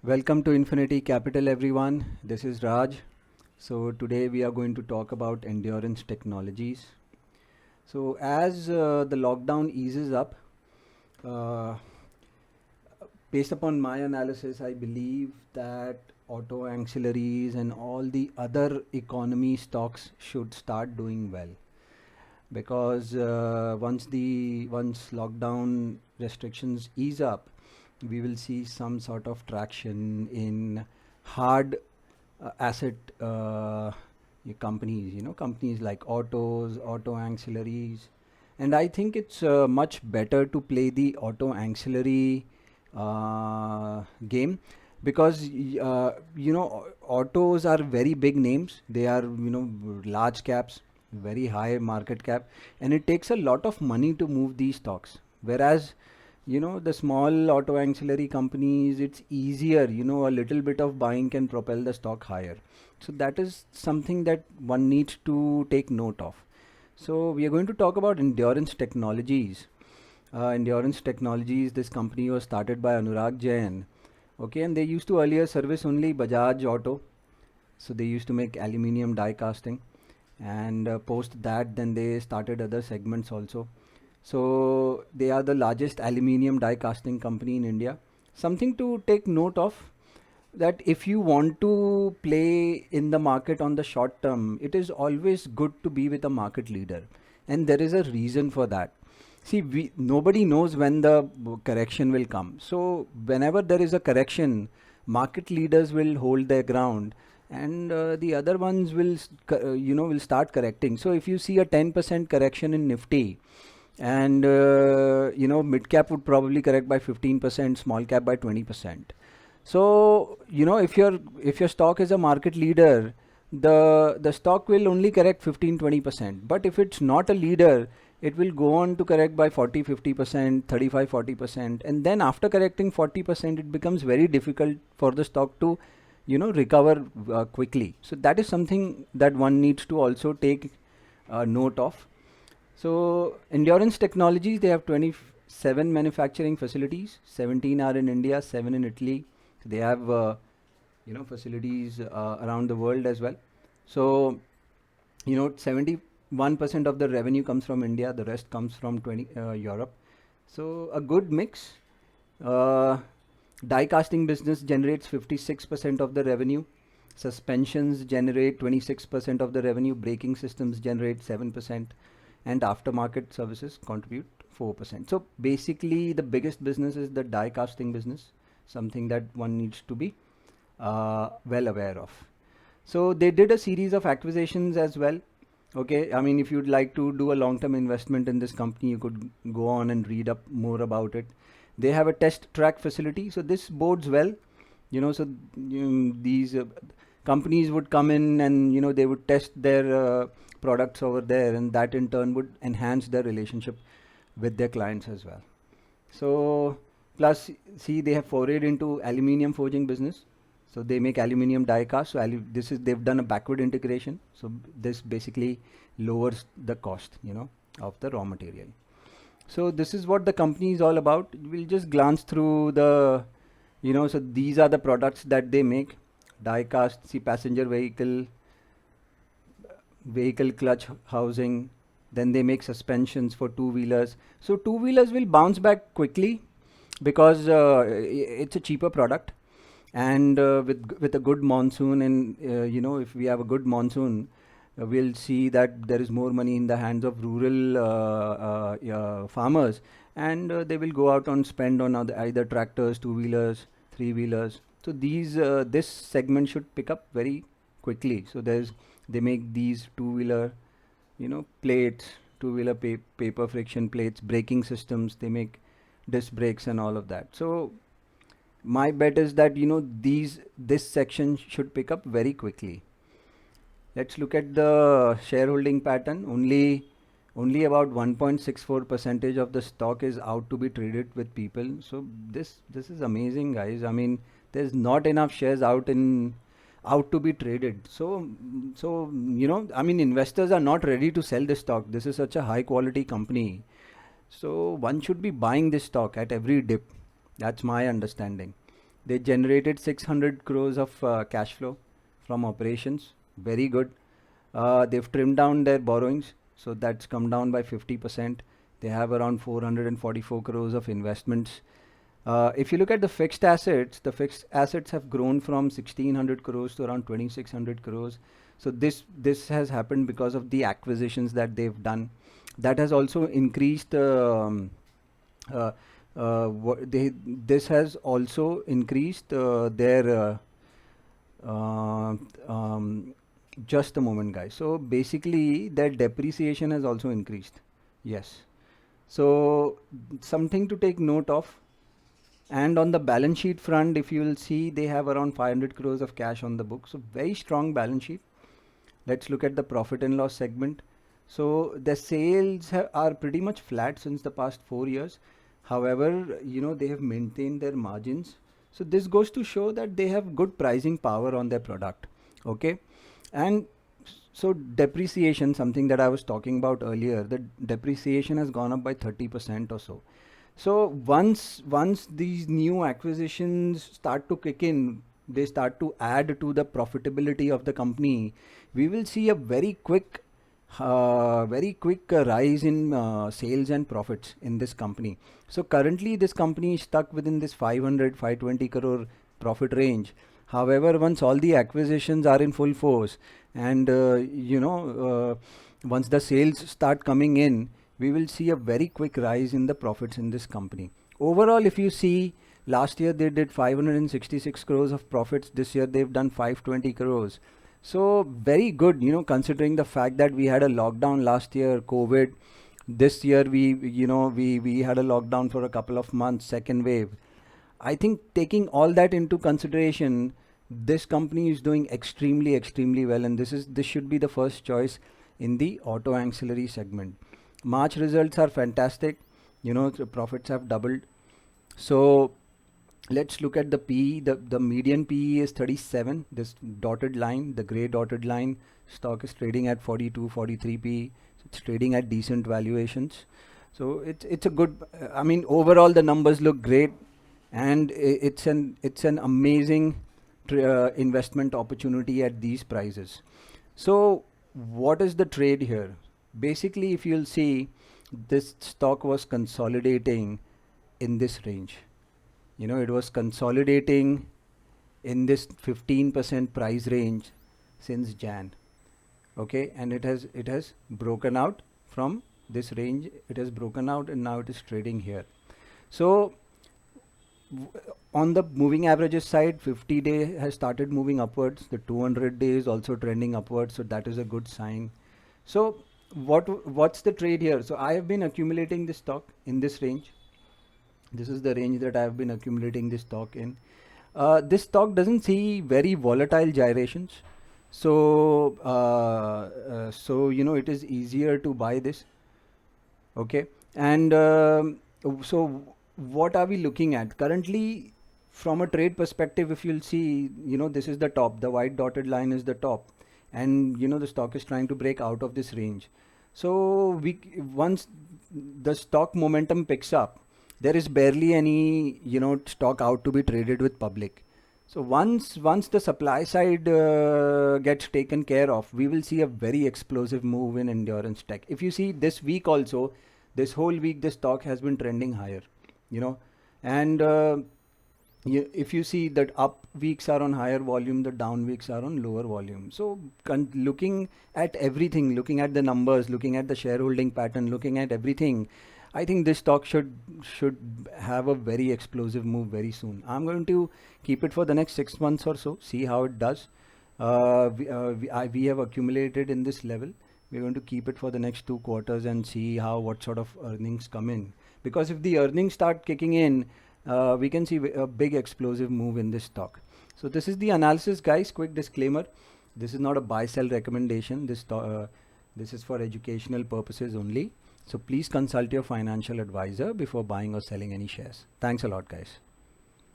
Welcome to Infinity Capital, everyone. This is Raj. So, today we are going to talk about endurance technologies. So, as the lockdown eases up, uh, based upon my analysis, I believe that auto ancillaries and all the other economy stocks should start doing well because once lockdown restrictions ease up, we will see some sort of traction in hard asset companies, companies like auto ancillaries. And I think it's much better to play the auto ancillary game because, autos are very big names. They are, large caps, very high market cap, and it takes a lot of money to move these stocks. Whereas, the small auto ancillary companies, it's easier, a little bit of buying can propel the stock higher. So that is something that one needs to take note of. So we are going to talk about Endurance Technologies. Endurance Technologies, this company was started by Anurag Jain. Okay, and they used to earlier service only Bajaj Auto. So they used to make aluminium die casting, and post that then they started other segments also. So they are the largest aluminium die casting company in India. Something to take note of, that if you want to play in the market on the short term, it is always good to be with a market leader, and there is a reason for that. See, nobody knows when the correction will come. So whenever there is a correction, market leaders will hold their ground, and the other ones will, will start correcting. So if you see a 10% correction in Nifty, and mid cap would probably correct by 15%, small cap by 20%. So if your stock is a market leader, the stock will only correct 15-20%. But if it's not a leader, it will go on to correct by 40-50%, 35-40%, and then after correcting 40%, it becomes very difficult for the stock to recover quickly. So that is something that one needs to also take note of. So Endurance Technologies, they have 27 manufacturing facilities. 17 are in India, 7 in Italy. They have facilities around the world as well. So 71% of the revenue comes from India. The rest comes from 20 Europe. So a good mix. Uh, Die casting business generates 56% of the revenue. Suspensions generate 26% of the revenue. Braking systems generate 7%, and aftermarket services contribute 4%. So basically, the biggest business is the die casting business, something that one needs to be well aware of. So they did a series of acquisitions as well. Okay, I mean, if you'd like to do a long-term investment in this company, you could go on and read up more about it. They have a test track facility, so this bodes well. So these companies would come in, and they would test their products over there, and that in turn would enhance their relationship with their clients as well. So plus, see, they have forayed into aluminium forging business. So they make aluminium die cast. So they've done a backward integration. So this basically lowers the cost, of the raw material. So this is what the company is all about. We'll just glance through the, so these are the products that they make. Die cast, see, passenger vehicle clutch housing. Then they make suspensions for two-wheelers. So two-wheelers will bounce back quickly because it's a cheaper product, and with a good monsoon, and if we have a good monsoon, we'll see that there is more money in the hands of rural farmers, and they will go out and spend on either tractors, two-wheelers, three-wheelers. So this segment should pick up very quickly. So they make these two-wheeler plates, two-wheeler paper friction plates, braking systems. They make disc brakes and all of that. So my bet is that this section should pick up very quickly. Let's look at the shareholding pattern. Only about 1.64 percentage of the stock is out to be traded with people. So this is amazing, guys. I mean, there's not enough shares out to be traded. So I mean, investors are not ready to sell this stock. This is such a high quality company. So one should be buying this stock at every dip. That's my understanding. They generated 600 crores of cash flow from operations. Very good. They've trimmed down their borrowings, so that's come down by 50%. They have around 444 crores of investments. If you look at the fixed assets have grown from 1600 crores to around 2600 crores. So this has happened because of the acquisitions that they've done. That has also increased. Uh, this has also increased their. Uh, um, just a moment, guys. So basically, their depreciation has also increased. Yes. So something to take note of. And on the balance sheet front, if you will see, they have around 500 crores of cash on the book. So very strong balance sheet. Let's look at the profit and loss segment. So the sales are pretty much flat since the past 4 years. However, they have maintained their margins. So this goes to show that they have good pricing power on their product. Okay. And so depreciation, something that I was talking about earlier, the depreciation has gone up by 30% or so. So once these new acquisitions start to kick in, they start to add to the profitability of the company, we will see a very quick rise in sales and profits in this company. So currently this company is stuck within this 520 crore profit range. However, once all the acquisitions are in full force and once the sales start coming in, we will see a very quick rise in the profits in this company. Overall, if you see, last year they did 566 crores of profits. This year they've done 520 crores. So very good, considering the fact that we had a lockdown last year, COVID. This year we had a lockdown for a couple of months, second wave. I think taking all that into consideration, this company is doing extremely, extremely well, and this should be the first choice in the auto ancillary segment. March results are fantastic. The profits have doubled. So let's look at the PE. The median PE is 37. This dotted line, the gray dotted line, stock is trading at 42, 43 PE. It's trading at decent valuations. So it's a good. I mean, overall the numbers look great, and it's an amazing investment opportunity at these prices. So what is the trade here? Basically, if you'll see, this stock was consolidating in this range. It was consolidating in this 15% price range since Jan. Okay, and it has broken out from this range. It has broken out and now it is trading here. So on the moving averages side, 50-day has started moving upwards. The 200-day is also trending upwards, so that is a good sign. So what's the trade here? So I have been accumulating this stock in this range. This is the range that I have been accumulating this stock in. This stock doesn't see very volatile gyrations. So it is easier to buy this. Okay. And so what are we looking at? Currently, from a trade perspective, if you'll see, this is the top. The white dotted line is the top. And, the stock is trying to break out of this range. So once the stock momentum picks up, there is barely any, stock out to be traded with public. So once the supply side gets taken care of, we will see a very explosive move in Endurance Tech. If you see this week also, this whole week, the stock has been trending higher, and if you see that up weeks are on higher volume, the down weeks are on lower volume. So looking at everything, looking at the numbers, looking at the shareholding pattern, looking at everything, I think this stock should have a very explosive move very soon. I'm going to keep it for the next 6 months or so, see how it does. We have accumulated in this level. We're going to keep it for the next 2 quarters and see what sort of earnings come in. Because if the earnings start kicking in, we can see a big explosive move in this stock. So this is the analysis, guys. Quick disclaimer: this is not a buy-sell recommendation. This is for educational purposes only. So please consult your financial advisor before buying or selling any shares. Thanks a lot, guys.